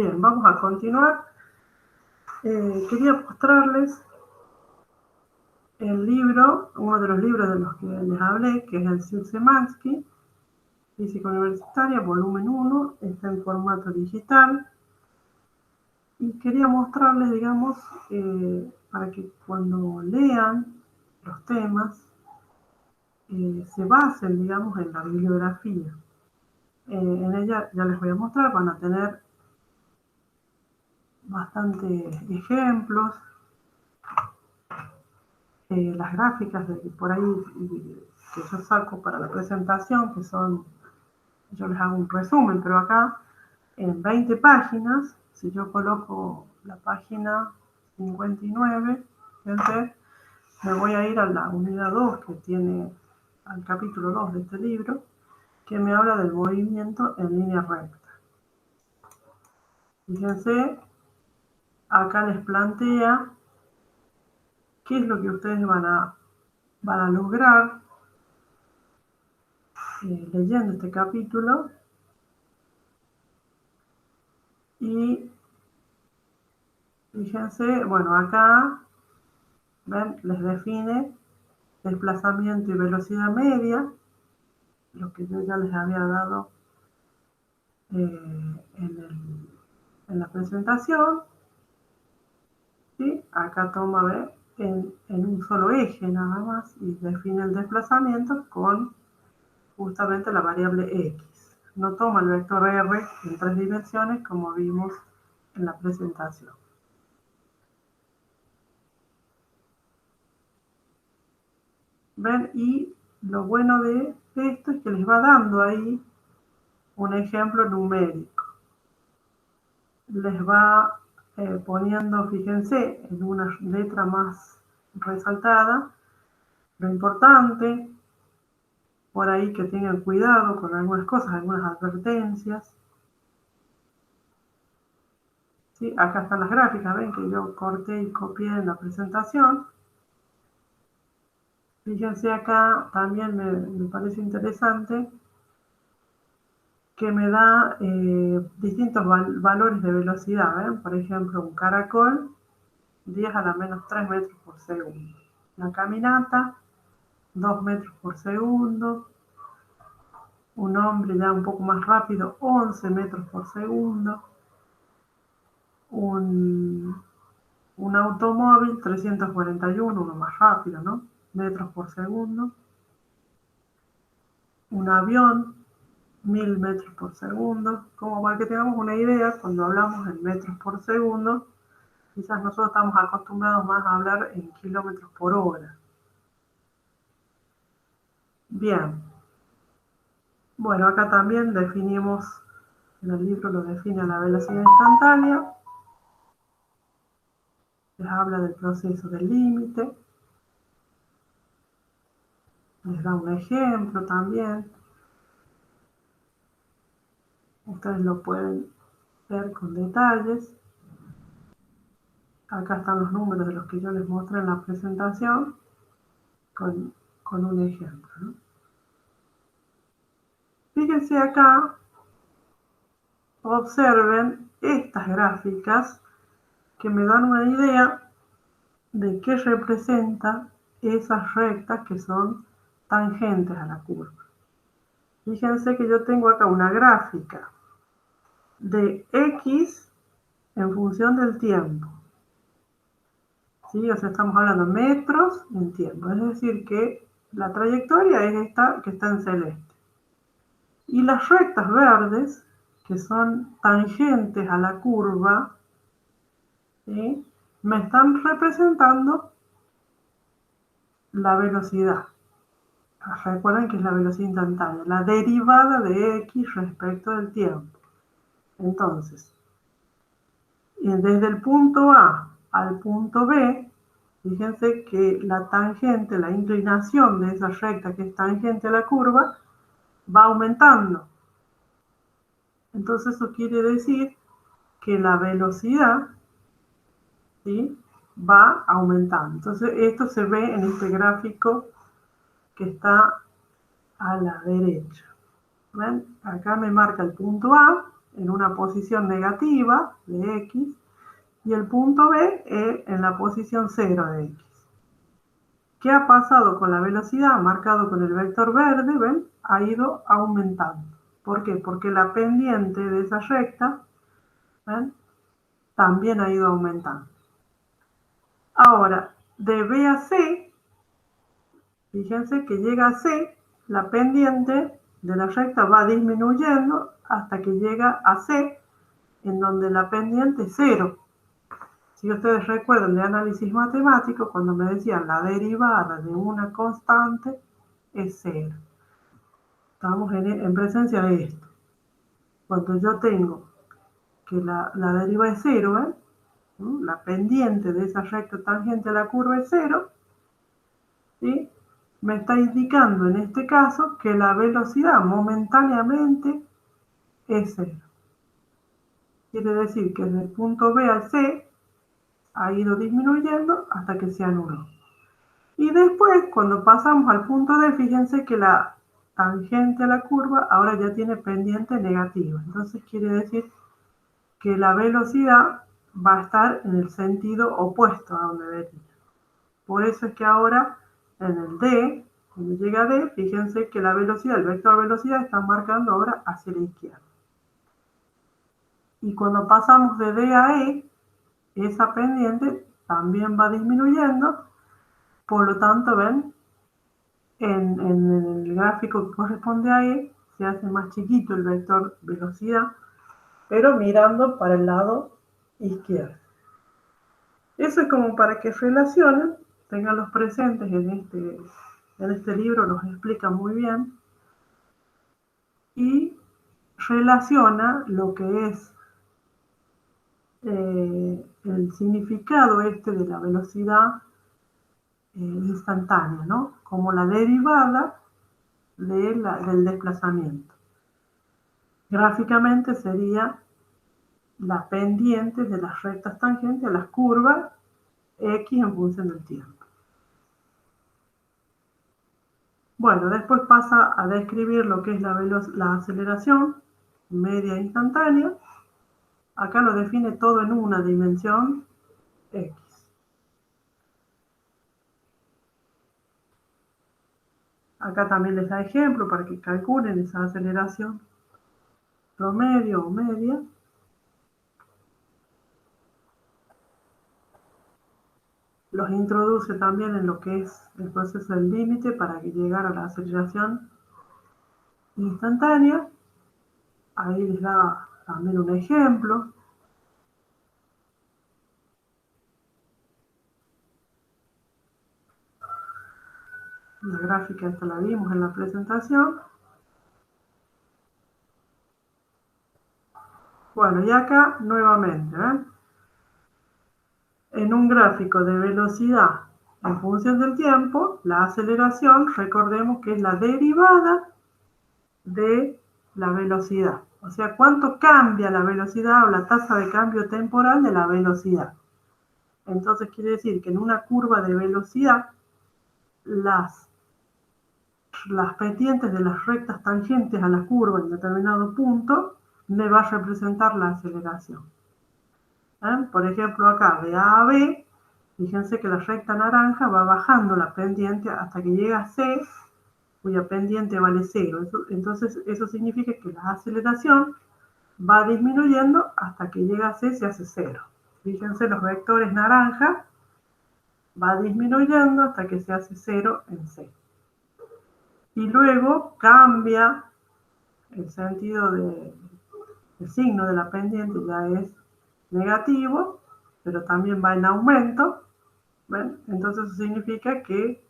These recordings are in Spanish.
Bien, vamos a continuar. Quería mostrarles el libro, uno de los libros de los que les hablé, que es el Szymanski, Física Universitaria, volumen 1, está en formato digital. Y quería mostrarles, digamos, para que cuando lean los temas, se basen, digamos, en la bibliografía. En ella ya les voy a mostrar, van a tener bastantes ejemplos, las gráficas de por ahí que yo saco para la presentación, que son, yo les hago un resumen, pero acá en 20 páginas, si yo coloco la página 59, fíjense, me voy a ir a la unidad 2 que tiene, al capítulo 2 de este libro, que me habla del movimiento en línea recta. Fíjense, acá les plantea qué es lo que ustedes van a lograr leyendo este capítulo. Y fíjense, bueno, acá, ven, les define desplazamiento y velocidad media, lo que yo ya les había dado en la presentación. ¿Sí? Acá toma, ¿ve? En un solo eje nada más y define el desplazamiento con justamente la variable x. No toma el vector r en 3 dimensiones como vimos en la presentación. ¿Ven? Y lo bueno de esto es que les va dando ahí un ejemplo numérico. Les va poniendo, fíjense, en una letra más resaltada, lo importante, por ahí que tengan cuidado con algunas cosas, algunas advertencias. ¿Sí? Acá están las gráficas, ven que yo corté y copié en la presentación. Fíjense acá, también me parece interesante que me da distintos valores de velocidad, ¿ven? Por ejemplo, un caracol, 10 a la menos 3 metros por segundo. Una caminata, 2 metros por segundo. Un hombre ya un poco más rápido, 11 metros por segundo. Un automóvil, 341, uno más rápido, ¿no? Metros por segundo. Un avión, 1000 metros por segundo. Como para que tengamos una idea, cuando hablamos en metros por segundo, quizás nosotros estamos acostumbrados más a hablar en kilómetros por hora. Bien. Bueno, acá también definimos, en el libro lo define a la velocidad instantánea. Les habla del proceso del límite. Les da un ejemplo también. Ustedes lo pueden ver con detalles. Acá están los números de los que yo les mostré en la presentación con un ejemplo, ¿no? Fíjense acá, observen estas gráficas que me dan una idea de qué representa esas rectas que son tangentes a la curva. Fíjense que yo tengo acá una gráfica de x en función del tiempo. ¿Sí? O sea, estamos hablando de metros en tiempo. Es decir, que la trayectoria es esta que está en celeste. Y las rectas verdes, que son tangentes a la curva, ¿sí? Me están representando la velocidad. Recuerden que es la velocidad instantánea, la derivada de x respecto del tiempo. Entonces, desde el punto A al punto B, fíjense que la tangente, la inclinación de esa recta que es tangente a la curva, va aumentando. Entonces eso quiere decir que la velocidad, ¿sí?, va aumentando. Entonces esto se ve en este gráfico que está a la derecha. ¿Ven? Acá me marca el punto A en una posición negativa de X y el punto B en la posición 0 de X. ¿Qué ha pasado con la velocidad marcado con el vector verde? ¿Ven? Ha ido aumentando. ¿Por qué? Porque la pendiente de esa recta, ¿ven?, también ha ido aumentando. Ahora, de B a C, fíjense que llega a C, la pendiente de la recta va disminuyendo hasta que llega a C, en donde la pendiente es 0. Si ustedes recuerdan de análisis matemático, cuando me decían la derivada de una constante es 0. Estamos en presencia de esto. Cuando yo tengo que la deriva es 0, ¿eh?, la pendiente de esa recta tangente a la curva es 0, ¿sí?, me está indicando en este caso que la velocidad momentáneamente es 0. Quiere decir que desde el punto B al C ha ido disminuyendo hasta que se anuló. Y después, cuando pasamos al punto D, fíjense que la tangente a la curva ahora ya tiene pendiente negativa. Entonces quiere decir que la velocidad va a estar en el sentido opuesto a donde venía. Por eso es que ahora en el D, cuando llega a D, fíjense que la velocidad, el vector velocidad está marcando ahora hacia la izquierda. Y cuando pasamos de D a E, esa pendiente también va disminuyendo. Por lo tanto, ven, en el gráfico que corresponde a E, se hace más chiquito el vector velocidad, pero mirando para el lado izquierdo. Eso es como para que relacionen, tengan los presentes en este libro, los explica muy bien, y relaciona lo que es el significado de la velocidad instantánea, ¿no?, como la derivada del desplazamiento. Gráficamente sería la pendiente de las rectas tangentes a las curvas X en función del tiempo. Bueno, después pasa a describir lo que es la aceleración media instantánea. Acá lo define todo en una dimensión X. Acá también les da ejemplo para que calculen esa aceleración promedio o media. Los introduce también en lo que es el proceso del límite para que llegara a la aceleración instantánea. Ahí les da también un ejemplo. La gráfica esta la vimos en la presentación. Bueno, y acá nuevamente, ¿ven?, en un gráfico de velocidad en función del tiempo, la aceleración, recordemos que es la derivada de la velocidad. O sea, cuánto cambia la velocidad o la tasa de cambio temporal de la velocidad. Entonces quiere decir que en una curva de velocidad, las pendientes de las rectas tangentes a la curva en determinado punto me va a representar la aceleración. Por ejemplo, acá de A a B, fíjense que la recta naranja va bajando la pendiente hasta que llega a C, cuya pendiente vale 0. Entonces eso significa que la aceleración va disminuyendo hasta que llega a C, se hace 0. Fíjense, los vectores naranja va disminuyendo hasta que se hace 0 en C. Y luego cambia el sentido el signo de la pendiente, ya es negativo, pero también va en aumento. ¿Ven? Entonces eso significa que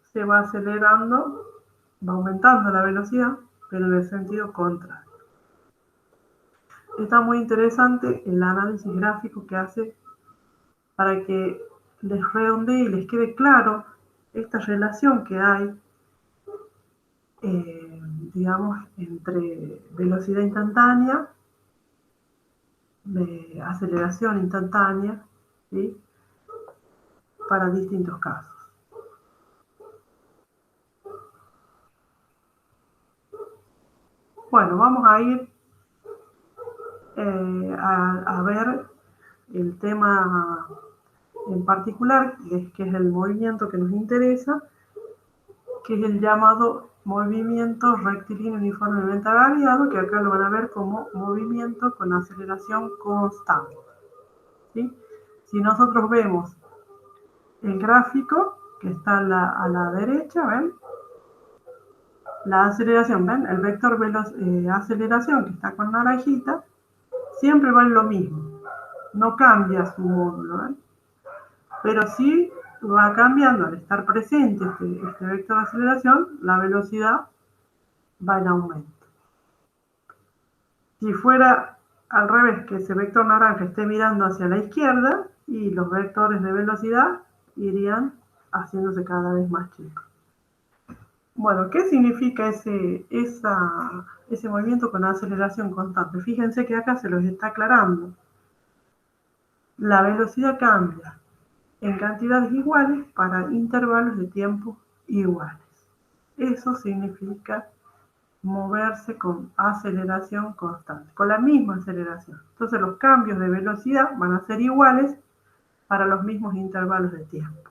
se va acelerando, va aumentando la velocidad, pero en el sentido contrario. Está muy interesante el análisis gráfico que hace para que les redondee y les quede claro esta relación que hay, digamos, entre velocidad instantánea, aceleración instantánea, ¿sí?, para distintos casos. Bueno, vamos a ir a ver el tema en particular, que es el movimiento que nos interesa, que es el llamado movimiento rectilíneo uniformemente variado, que acá lo van a ver como movimiento con aceleración constante. ¿Sí? Si nosotros vemos el gráfico que está a la derecha, ¿ven? La aceleración, ¿ven? El vector aceleración que está con naranjita, siempre va en lo mismo. No cambia su módulo, ¿ven? Pero sí va cambiando al estar presente este vector de aceleración, la velocidad va en aumento. Si fuera al revés, que ese vector naranja esté mirando hacia la izquierda y los vectores de velocidad irían haciéndose cada vez más chicos. Bueno, ¿qué significa ese movimiento con aceleración constante? Fíjense que acá se los está aclarando. La velocidad cambia en cantidades iguales para intervalos de tiempo iguales. Eso significa moverse con aceleración constante, con la misma aceleración. Entonces los cambios de velocidad van a ser iguales para los mismos intervalos de tiempo.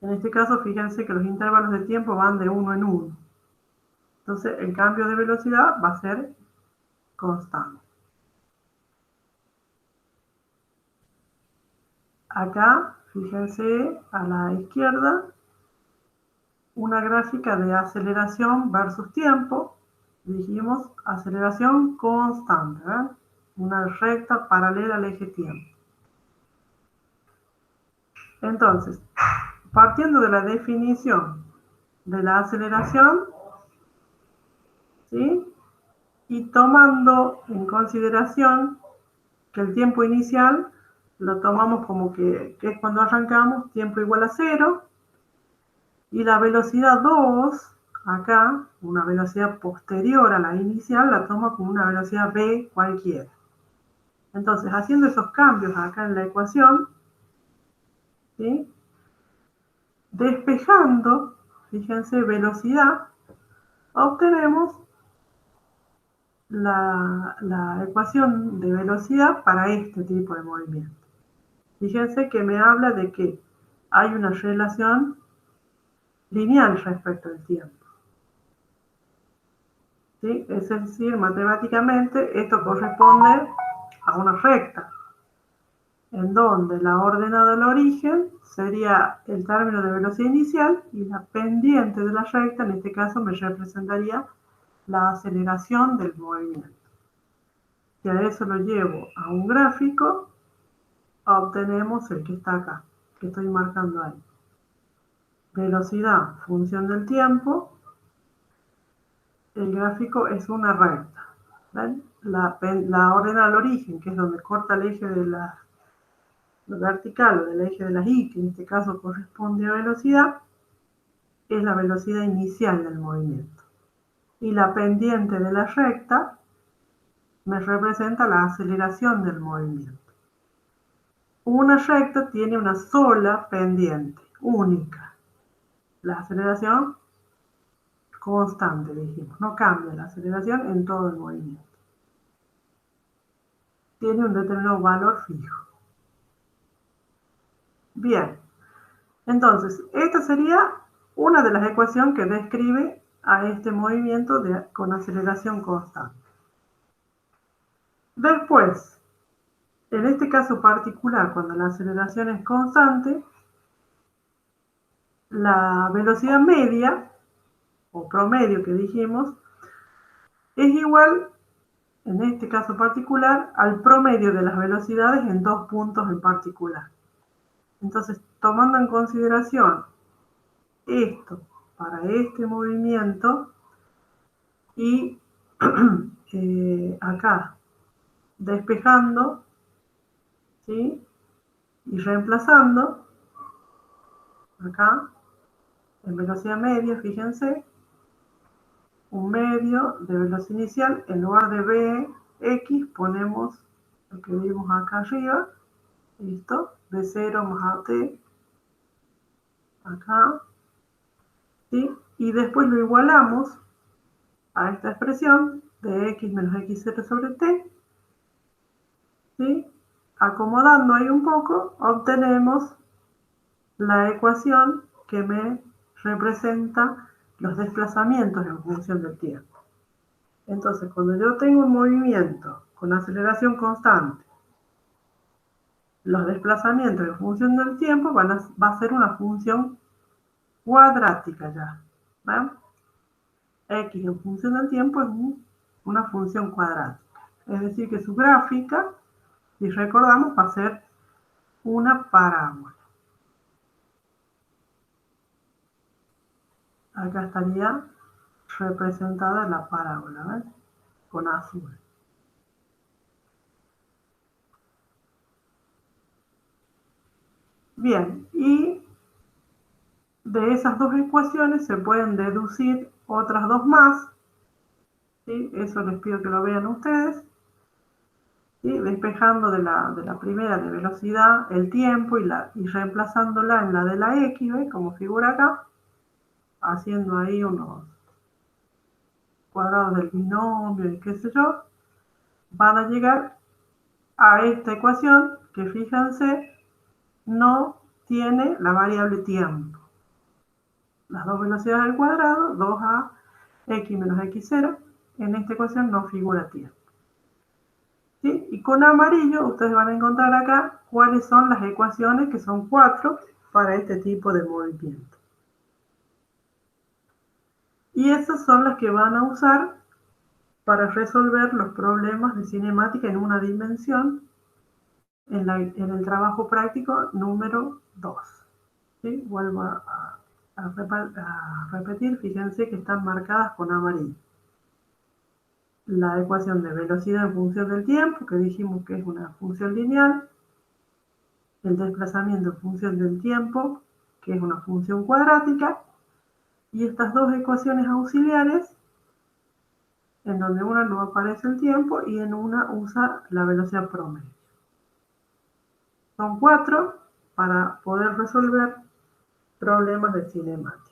En este caso, fíjense que los intervalos de tiempo van de 1 en 1. Entonces el cambio de velocidad va a ser constante. Acá, fíjense a la izquierda, una gráfica de aceleración versus tiempo. Dijimos aceleración constante, ¿verdad? Una recta paralela al eje tiempo. Entonces, partiendo de la definición de la aceleración, ¿sí? Y tomando en consideración que el tiempo inicial lo tomamos como que es cuando arrancamos, tiempo igual a 0, y la velocidad 2, acá, una velocidad posterior a la inicial, la tomo como una velocidad v cualquiera. Entonces, haciendo esos cambios acá en la ecuación, ¿sí? Despejando, fíjense, velocidad, obtenemos la ecuación de velocidad para este tipo de movimiento. Fíjense que me habla de que hay una relación lineal respecto al tiempo. ¿Sí? Es decir, matemáticamente esto corresponde a una recta, en donde la ordenada del origen sería el término de velocidad inicial y la pendiente de la recta, en este caso, me representaría la aceleración del movimiento. Si a eso lo llevo a un gráfico, obtenemos el que está acá, que estoy marcando ahí. Velocidad, función del tiempo. El gráfico es una recta. ¿Ven? La ordenada al origen, que es donde corta el eje de la vertical o del eje de las y, que en este caso corresponde a velocidad, es la velocidad inicial del movimiento. Y la pendiente de la recta me representa la aceleración del movimiento. Una recta tiene una sola pendiente, única. La aceleración constante, dijimos, no cambia la aceleración en todo el movimiento. Tiene un determinado valor fijo. Bien, entonces, esta sería una de las ecuaciones que describe a este movimiento con aceleración constante. Después, en este caso particular, cuando la aceleración es constante, la velocidad media, o promedio que dijimos, es igual, en este caso particular, al promedio de las velocidades en dos puntos en particular. Entonces, tomando en consideración esto para este movimiento y acá despejando, ¿sí? Y reemplazando, acá, en velocidad media, fíjense, un medio de velocidad inicial, en lugar de Vx ponemos lo que vimos acá arriba, listo, de 0 más AT, acá, ¿sí? Y después lo igualamos a esta expresión, de x menos x0 sobre t, ¿sí? Acomodando ahí un poco, obtenemos la ecuación que me representa los desplazamientos en función del tiempo. Entonces, cuando yo tengo un movimiento con aceleración constante, los desplazamientos en función del tiempo va a ser una función cuadrática ya. ¿Ven? X en función del tiempo es una función cuadrática. Es decir, que su gráfica, si recordamos, va a ser una parábola. Acá estaría representada la parábola, ¿ves? Con azul. Bien, y de esas dos ecuaciones se pueden deducir otras dos más, ¿sí? Eso les pido que lo vean ustedes, ¿sí? Despejando de la primera de velocidad el tiempo y reemplazándola en la de la x, ¿ves? Como figura acá, haciendo ahí unos cuadrados del binomio y qué sé yo, van a llegar a esta ecuación que, fíjense, no tiene la variable tiempo. Las dos velocidades al cuadrado, 2a x menos x0, en esta ecuación no figura tiempo. ¿Sí? Y con amarillo ustedes van a encontrar acá cuáles son las ecuaciones, que son 4, para este tipo de movimiento. Y esas son las que van a usar para resolver los problemas de cinemática en una dimensión en el trabajo práctico número 2. ¿Sí? Vuelvo a repetir, fíjense que están marcadas con amarillo. La ecuación de velocidad en función del tiempo, que dijimos que es una función lineal. El desplazamiento en función del tiempo, que es una función cuadrática. Y estas dos ecuaciones auxiliares, en donde una no aparece el tiempo y en una usa la velocidad promedio. Son 4 para poder resolver problemas de cinemática.